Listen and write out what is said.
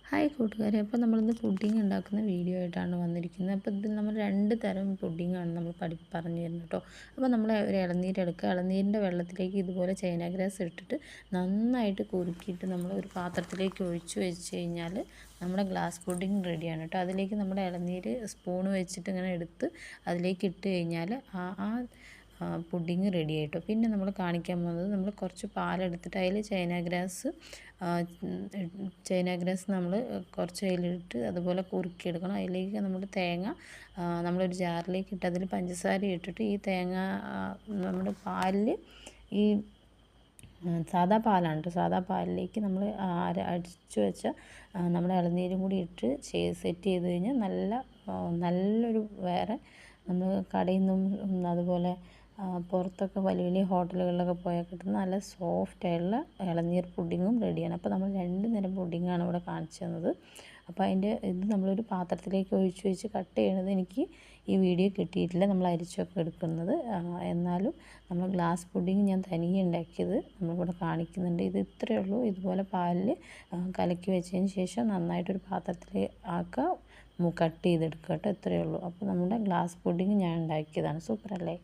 Hi കൂട്ടുകാരെ, അപ്പോൾ നമ്മളിന്ന് പുഡിംഗ് ഉണ്ടാക്കുന്ന വീഡിയോ ആയിട്ടാണ് വന്നിരിക്കുന്നത്. അപ്പോൾ ഇതിൽ നമ്മൾ 2 തരം പുഡിംഗാണ് നമ്മൾ പറഞ്ഞു തരുന്നത് കേട്ടോ. അപ്പോൾ നമ്മൾ ഒരു ഇളനീരെടുക്കുക. ഇളനീരിൻ്റെ വെള്ളത്തിലേക്ക് ഇതുപോലെ ചൈന ഗ്രാസ് ഇട്ടിട്ട് നന്നായിട്ട് കുറുക്കിയിട്ട് നമ്മൾ ഒരു പാത്രത്തിലേക്ക് ഒഴിച്ച് വെച്ച് കഴിഞ്ഞാൽ നമ്മുടെ ഗ്ലാസ് പുഡിംഗ് റെഡിയാണ് കേട്ടോ. അതിലേക്ക് നമ്മുടെ ഇളനീര് സ്പൂൺ വെച്ചിട്ട് ഇങ്ങനെ എടുത്ത് അതിലേക്ക് ഇട്ട് കഴിഞ്ഞാൽ ആ പുഡിങ് റെഡി ആയിട്ടോ. പിന്നെ നമ്മൾ കാണിക്കാൻ പോകുന്നത്, നമ്മൾ കുറച്ച് പാലെടുത്തിട്ട് അതിൽ ചൈന ഗ്രാസ് നമ്മൾ കുറച്ച് അതിലിട്ട് അതുപോലെ കുറുക്കിയെടുക്കണം. അതിലേക്ക് നമ്മൾ തേങ്ങ നമ്മളൊരു ജാറിലേക്ക് ഇട്ട് അതിൽ പഞ്ചസാര ഇട്ടിട്ട് ഈ തേങ്ങ നമ്മുടെ പാലിൽ ഈ സാദാ പാലാണ് കേട്ടോ. സാദാ പാലിലേക്ക് നമ്മൾ അടിച്ചു വെച്ച നമ്മുടെ ഇളനീരും കൂടി ഇട്ട് സെറ്റ് ചെയ്ത് കഴിഞ്ഞാൽ നല്ലൊരു വേറെ നമ്മൾ കടയിൽ നിന്നും അതുപോലെ പുറത്തൊക്കെ വലിയ വലിയ ഹോട്ടലുകളിലൊക്കെ പോയാൽ കിട്ടുന്ന നല്ല സോഫ്റ്റായിട്ടുള്ള ഇളനീർ പുഡിങ്ങും റെഡിയാണ്. അപ്പോൾ നമ്മൾ 2 തരം പുഡിങ്ങാണ് ഇവിടെ കാണിച്ചു തന്നത്. അപ്പോൾ ഇത് നമ്മളൊരു പാത്രത്തിലേക്ക് ഒഴിച്ച് വെച്ച് കട്ട് ചെയ്യണത് എനിക്ക് ഈ വീഡിയോ കിട്ടിയിട്ടില്ല, നമ്മൾ അരിച്ചൊക്കെ എടുക്കുന്നത്. എന്നാലും നമ്മൾ ഗ്ലാസ് പുഡിങ് ഞാൻ തനിയെ ഉണ്ടാക്കിയത് നമ്മളിവിടെ കാണിക്കുന്നുണ്ട്. ഇത് ഇത്രയേ ഉള്ളൂ. ഇതുപോലെ പാലിൽ കലക്കി വെച്ചതിന് ശേഷം നന്നായിട്ടൊരു പാത്രത്തിൽ ആക്കുക, കട്ട് ചെയ്തെടുക്കുക കേട്ടോ. ഇത്രയേ ഉള്ളൂ. അപ്പോൾ നമ്മുടെ ഗ്ലാസ് പുഡിങ് ഞാൻ ഉണ്ടാക്കിയതാണ്. സൂപ്പറല്ലേ?